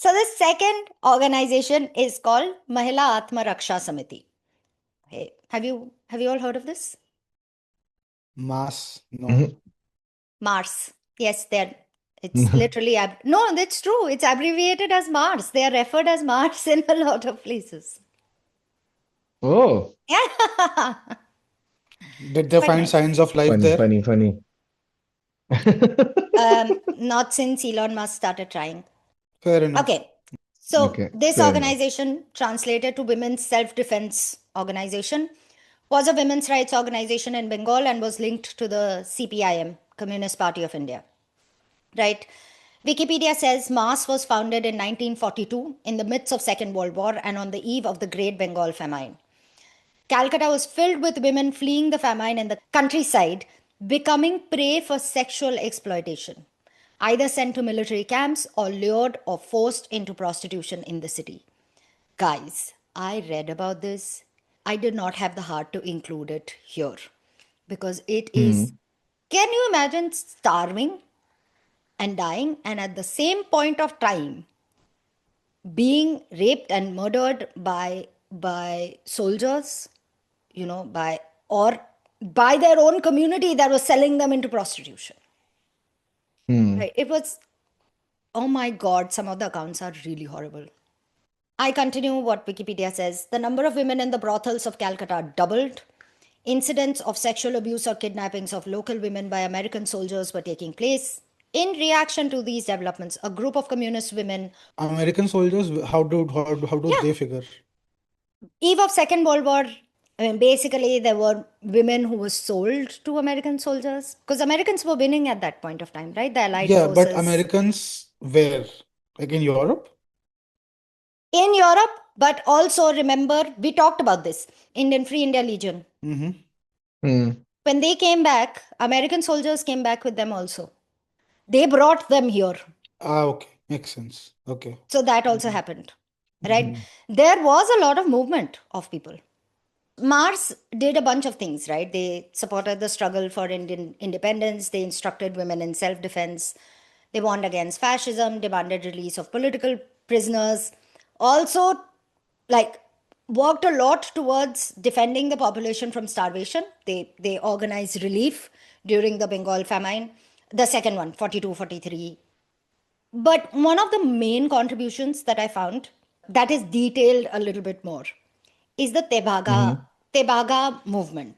So the second organization is called Mahila Atma Raksha Samiti. Hey, have you all heard of this? Mass, no. Mhm. Mars. Yes, it's literally no, that's true. It's abbreviated as Mars. They are referred as Mars in a lot of places. Oh, Yeah. Did they Quite find nice. signs of life there? funny. Not since Elon Musk started trying. Fair enough. Okay. So Okay, this fair enough. organization, translated to Women's Self-Defense Organization, was a women's rights organization in Bengal and was linked to the CPIM, Communist Party of India. Right? Wikipedia says MAS was founded in 1942 in the midst of Second World War and on the eve of the Great Bengal Famine. Calcutta was filled with women fleeing the famine in the countryside, becoming prey for sexual exploitation, either sent to military camps or lured or forced into prostitution in the city. Guys, I read about this. I did not have the heart to include it here because it is. Can you imagine starving and dying, and at the same point of time being raped and murdered by soldiers, by their own community that was selling them into prostitution? Right? It was, oh my God, some of the accounts are really horrible. I continue what Wikipedia says. The number of women in the brothels of Calcutta doubled. Incidents of sexual abuse or kidnappings of local women by American soldiers were taking place. In reaction to these developments, a group of communist women, American soldiers, how do yeah, they figure? eve of Second World War, I mean, basically there were women who were sold to American soldiers because Americans were winning at that point of time, right? The Allied Yeah, but forces Americans where? Like in Europe? in Europe, but also remember we talked about this Indian Free India Legion. When they came back, American soldiers came back with them also. They brought them here. Okay, makes sense. Okay. So that also happened, right? There was a lot of movement of people. Mars did a bunch of things, right? They supported the struggle for Indian independence. They instructed women in self-defense. They warned against fascism, demanded release of political prisoners. Also, like, worked a lot towards defending the population from starvation. They organized relief during the Bengal famine, the second one, 42, 43. But one of the main contributions that I found that is detailed a little bit more is the Tebaga movement.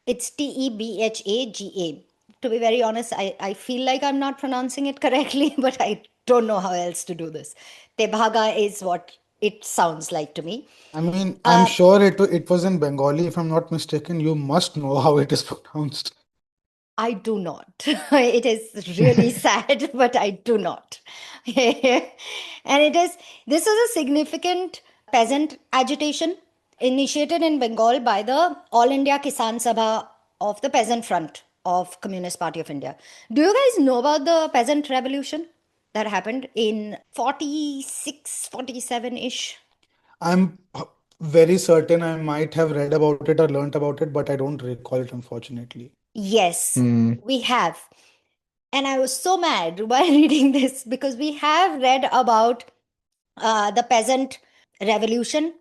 It's Tebhaga. To be very honest, I feel like I'm not pronouncing it correctly, but I don't know how else to do this. Tebaga is what it sounds like to me. I mean, I'm sure it was in Bengali, if I'm not mistaken. You must know how it is pronounced. I do not. It is really sad, but I do not. And this is a significant peasant agitation initiated in Bengal by the All India Kisan Sabha of the Peasant Front of Communist Party of India. Do you guys know about the peasant revolution that happened in 46, 47-ish? I'm very certain I might have read about it or learnt about it, but I don't recall it, unfortunately. Yes, we have. And I was so mad while reading this because we have read about the peasant revolution.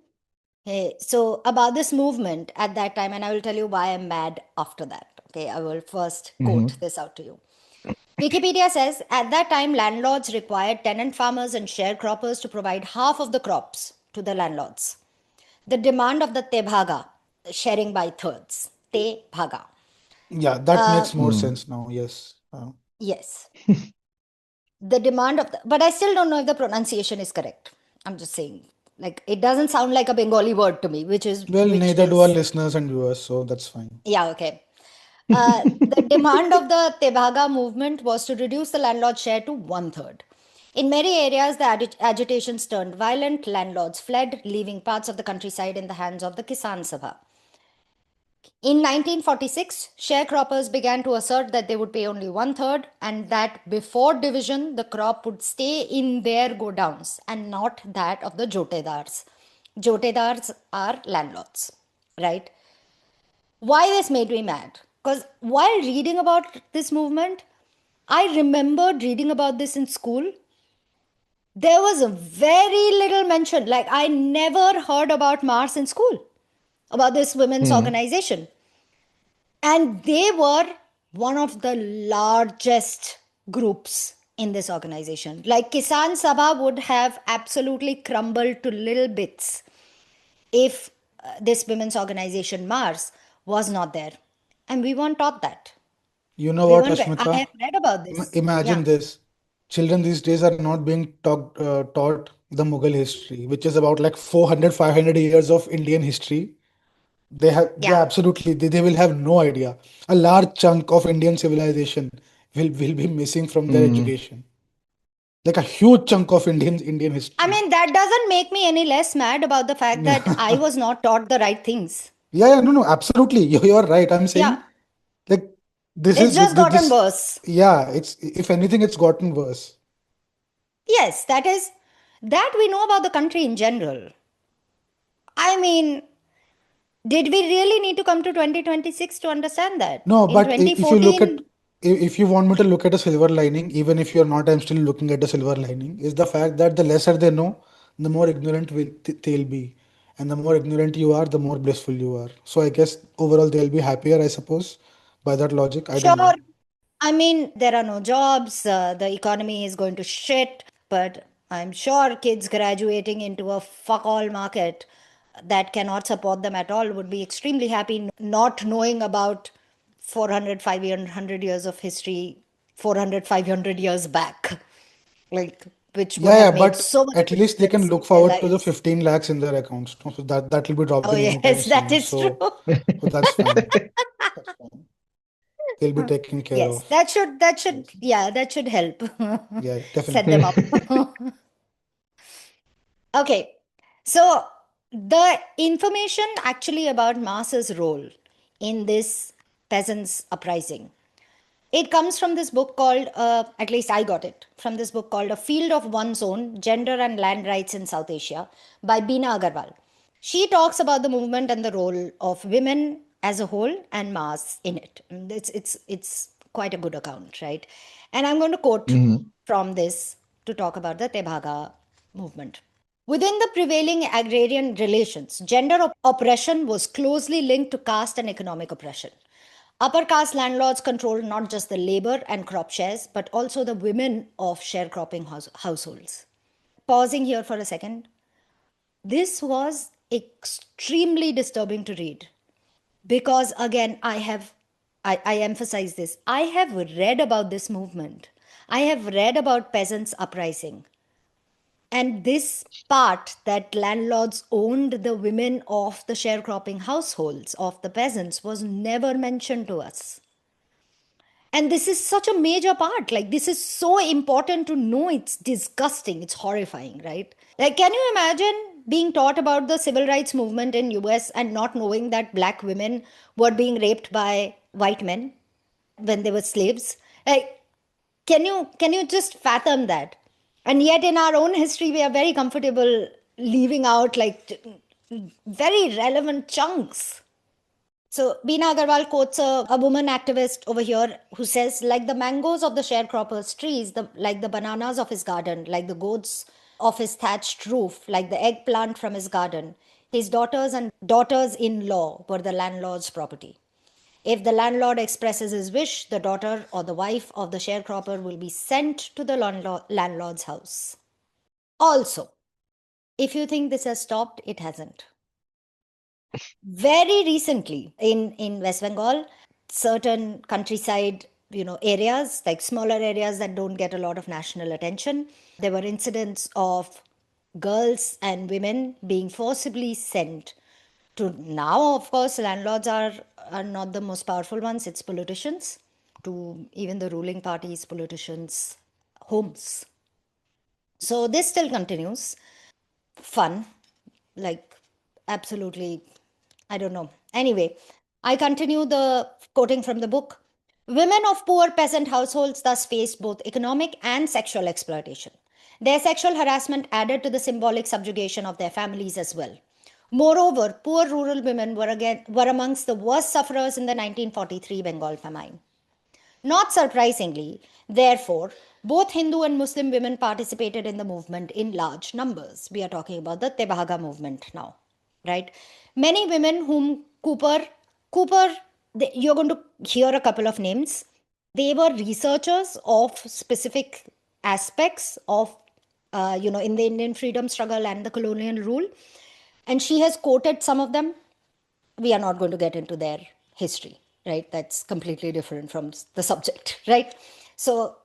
So, about this movement at that time, and I will tell you why I'm mad after that. Okay, I will first quote this out to you. Wikipedia says at that time, landlords required tenant farmers and sharecroppers to provide half of the crops to the landlords. The demand of the Tebhaga, sharing by thirds, Tebhaga. Yeah, that makes more sense now. Yes. Yes. The demand of but I still don't know if the pronunciation is correct. I'm just saying, like, it doesn't sound like a Bengali word to me, Well, which neither do our is, listeners and viewers, so that's fine. yeah, okay. The demand of the Tebhaga movement was to reduce the landlord share to 1/3. In many areas, the agitations turned violent. Landlords fled, leaving parts of the countryside in the hands of the Kisan Sabha. In 1946, sharecroppers began to assert that they would pay only 1/3 and that before division, the crop would stay in their godowns and not that of the jotedars. Jotedars are landlords, right? Why this made me mad? Because while reading about this movement, I remembered reading about this in school there was a very little mention. Like, I never heard about Mars in school, about this women's organization. And they were one of the largest groups in this organization. Like, Kisan Sabha would have absolutely crumbled to little bits if this women's organization, Mars, was not there. And we weren't taught that. You know We what, weren't, I Ashmita? have read about this. Yeah. Imagine this. Children these days are not being taught the Mughal history, which is about like 400, 500 years of Indian history. They Yeah. absolutely, they will have no idea. A large chunk of Indian civilization will be missing from their Mm. education. Like a huge chunk of Indian I history. mean, that doesn't make me any less mad about the fact that I Yeah, was not taught the right things. yeah, no, no, absolutely. You are right. I'm Yeah. saying like this It's is just gotten this. worse. Yeah, it's if anything, it's gotten worse. Yes, that we know about the country in general. I mean, did we really need to come to 2026 to understand that? No, In but if you look at 2014, if you want me to look at a silver lining, even if you're not, I'm still looking at the silver lining, is the fact that the lesser they know, the more ignorant they'll be. And the more ignorant you are, the more blissful you are. So I guess overall they'll be happier, I suppose, by that logic. I don't sure, know. I mean, there are no jobs, the economy is going to shit, but I'm sure kids graduating into a fuck all market that cannot support them at all would be extremely happy not knowing about 400, 500 years of history, 400, 500 years back, like, which would Yeah, have yeah, made but so much at least they can difference in look their forward to the lives. 15 lakhs in their accounts. So that will be Oh, dropping anytime yes, that soon. is true. So that's fine. They'll be taken care Yes, of. yeah, that should help Yeah, set them definitely. up. Okay, so the information actually about Mas's role in this peasants' uprising, it comes from this book called, at least I got it from this book called A Field of One's Own Gender and Land Rights in South Asia by Beena Agarwal. She talks about the movement and the role of women as a whole and Mas in it. It's quite a good account, right? And I'm going to quote Mhm. from this to talk about the Tebhaga movement. Within the prevailing agrarian relations, gender oppression was closely linked to caste and economic oppression. Upper caste landlords controlled not just the labor and crop shares, but also the women of sharecropping households. Pausing here for a second, this was extremely disturbing to read because, again, I emphasize this. I have read about this movement, I have read about peasants' uprising. And this part that landlords owned the women of the sharecropping households of the peasants was never mentioned to us. And this is such a major part. Like, this is so important to know. It's disgusting. It's horrifying, right? Like, can you imagine being taught about the civil rights movement in US and not knowing that black women were being raped by white men when they were slaves? Like, can you just fathom that? And yet in our own history we are very comfortable leaving out like very relevant chunks. So Beena Agarwal quotes a woman activist over here who says, like the mangoes of the sharecropper's trees, like the bananas of his garden, like the goats of his thatched roof, like the eggplant from his garden, his daughters and daughters-in-law were the landlord's property. If the landlord expresses his wish, the daughter or the wife of the sharecropper will be sent to the landlord's house. Also, if you think this has stopped, it hasn't. Very recently in West Bengal, certain countryside areas, like smaller areas that don't get a lot of national attention, there were incidents of girls and women being forcibly sent to. Now of course landlords are not the most powerful ones, it's politicians, to even the ruling party's politicians' homes. So this still continues. Fun, like, absolutely, I don't know. Anyway, I continue the quoting from the book. Women of poor peasant households thus faced both economic and sexual exploitation. Their sexual harassment added to the symbolic subjugation of their families as well. Moreover, poor rural women were amongst the worst sufferers in the 1943 Bengal famine. Not surprisingly, therefore, Both Hindu and Muslim women participated in the movement in large numbers. We are talking about the Tebaga movement now, right? Many women whom you're going to hear a couple of names. They were researchers of specific aspects of, in the Indian freedom struggle and the colonial rule. And she has quoted some of them. We are not going to get into their history, right? That's completely different from the subject, right? So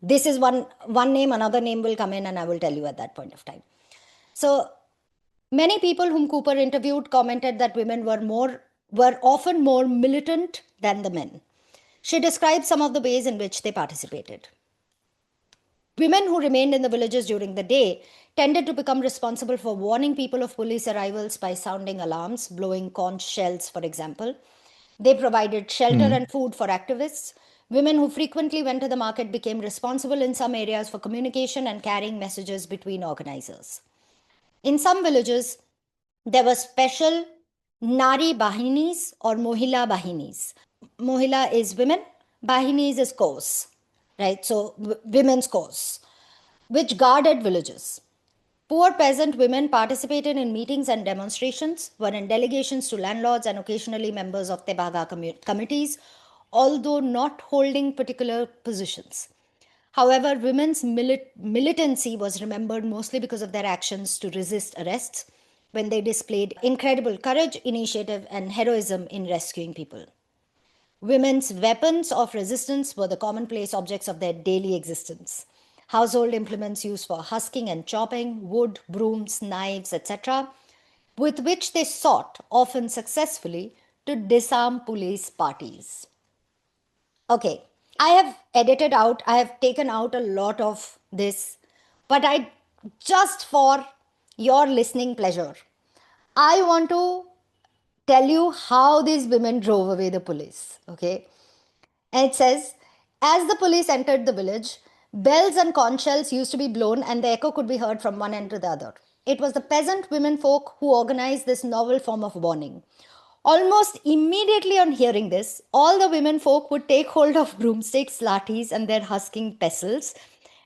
this is one name, another name will come in, and I will tell you at that point of time. So many people whom Cooper interviewed commented that women were often more militant than the men. She described some of the ways in which they participated. Women who remained in the villages during the day tended to become responsible for warning people of police arrivals by sounding alarms, blowing conch shells, for example. They provided shelter and food for activists. Women who frequently went to the market became responsible in some areas for communication and carrying messages between organizers. In some villages, there were special Nari Bahinis or Mohila Bahinis. Mohila is women, Bahinis is corps, right? So women's corps, which guarded villages. Poor peasant women participated in meetings and demonstrations, were in delegations to landlords and occasionally members of Tebaga committees, although not holding particular positions. However, women's militancy was remembered mostly because of their actions to resist arrests, when they displayed incredible courage, initiative, and heroism in rescuing people. Women's weapons of resistance were the commonplace objects of their daily existence. Household implements used for husking and chopping, wood, brooms, knives, etc., with which they sought, often successfully, to disarm police parties. Okay, I have taken out a lot of this, but just for your listening pleasure, I want to tell you how these women drove away the police. Okay. And it says, as the police entered the village, bells and conch shells used to be blown and the echo could be heard from one end to the other. It was the peasant women folk who organized this novel form of warning. Almost immediately on hearing this, all the women folk would take hold of broomsticks, lathis, and their husking pestles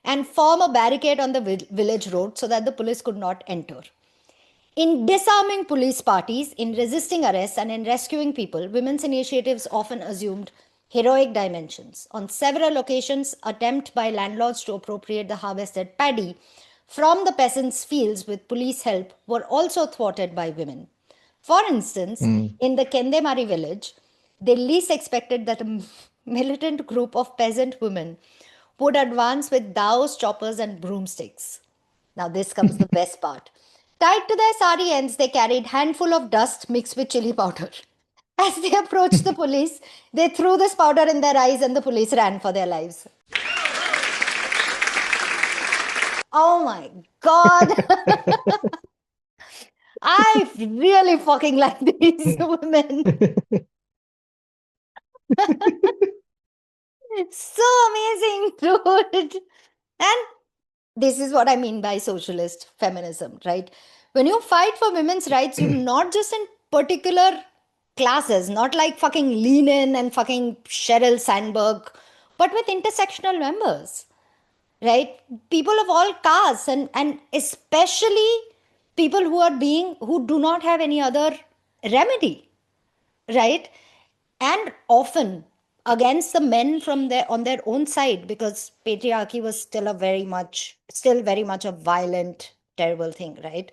and form a barricade on the village road so that the police could not enter. In disarming police parties, in resisting arrests, and in rescuing people, women's initiatives often assumed heroic dimensions. On several occasions, attempts by landlords to appropriate the harvested paddy from the peasants' fields with police help were also thwarted by women. For instance, in the Kendemari village, they least expected that a militant group of peasant women would advance with daos, choppers, and broomsticks. Now, this comes the best part. Tied to their sari ends, they carried handful of dust mixed with chili powder. As they approached the police, they threw this powder in their eyes and the police ran for their lives. Oh my God. I really fucking like these women. So amazing, dude. And this is what I mean by socialist feminism, right? When you fight for women's rights, you not just in particular classes, not like fucking Lenin and fucking Sheryl Sandberg, but with intersectional members, right? People of all castes and especially people who do not have any other remedy, right? And often against the men from their on their own side, because patriarchy was still very much a violent, terrible thing, right?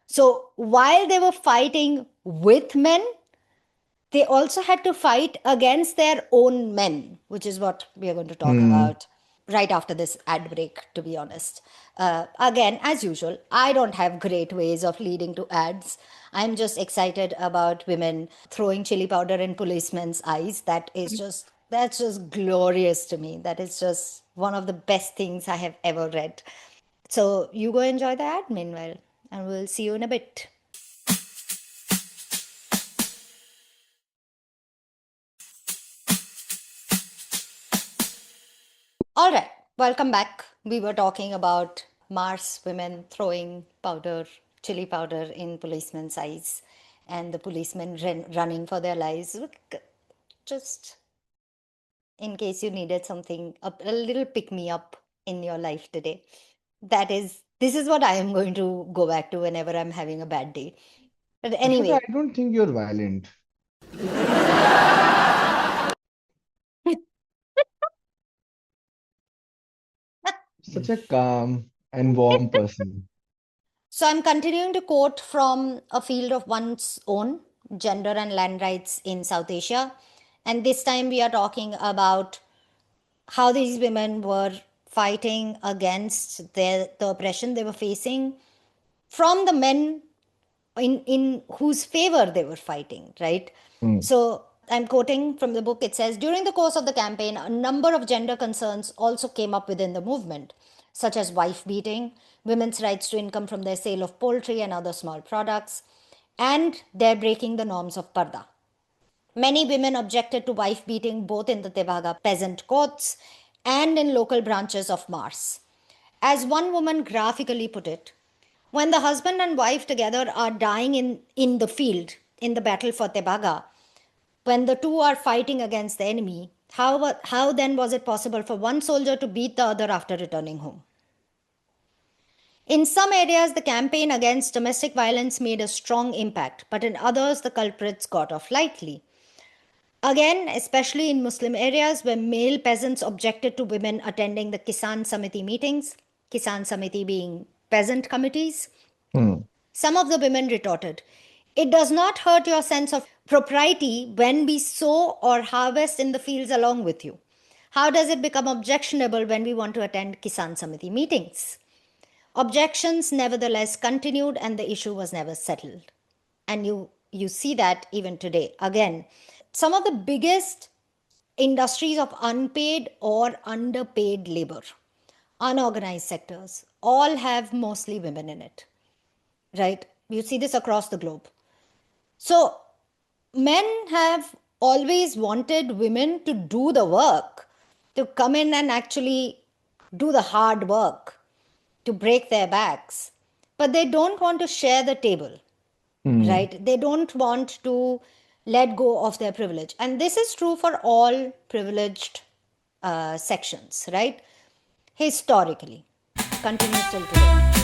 So while they were fighting with men, they also had to fight against their own men, which is what we are going to talk about right after this ad break, to be honest. Again, as usual, I don't have great ways of leading to ads. I'm just excited about women throwing chili powder in policemen's eyes. That's just glorious to me. That is just one of the best things I have ever read. So you go enjoy the ad meanwhile, and we'll see you in a bit. All right, welcome back. We were talking about Mars women throwing chili powder in policemen's eyes, and the policemen running for their lives. Just in case you needed something, a little pick me up in your life today. This is what I am going to go back to whenever I'm having a bad day. But Ashwata, anyway, I don't think you're violent. Such a calm and warm person. so I'm continuing to quote from a field of one's own, gender and land rights in South Asia. And this time we are talking about how these women were fighting against the oppression they were facing from the men in whose favor they were fighting, right? Hmm. So I'm quoting from the book. It says, during the course of the campaign, a number of gender concerns also came up within the movement, such as wife beating, women's rights to income from their sale of poultry and other small products, and their breaking the norms of parda. Many women objected to wife beating both in the Tebaga peasant courts and in local branches of Mars. As one woman graphically put it, when the husband and wife together are dying in the field, in the battle for Tebaga, when the two are fighting against the enemy, how then was it possible for one soldier to beat the other after returning home? In some areas, the campaign against domestic violence made a strong impact, but in others, the culprits got off lightly. Again, especially in Muslim areas where male peasants objected to women attending the Kisan Samiti meetings, Kisan Samiti being peasant committees, Hmm. some of the women retorted, it does not hurt your sense of propriety when we sow or harvest in the fields along with you. How does it become objectionable when we want to attend Kisan Samiti meetings? Objections nevertheless continued and the issue was never settled. And you see that even today. Again, some of the biggest industries of unpaid or underpaid labor, unorganized sectors, all have mostly women in it, right? You see this across the globe. So, men have always wanted women to do the work, to come in and actually do the hard work, to break their backs. But they don't want to share the table, Hmm. right? They don't want to let go of their privilege. And this is true for all privileged sections, right? Historically, continues till today.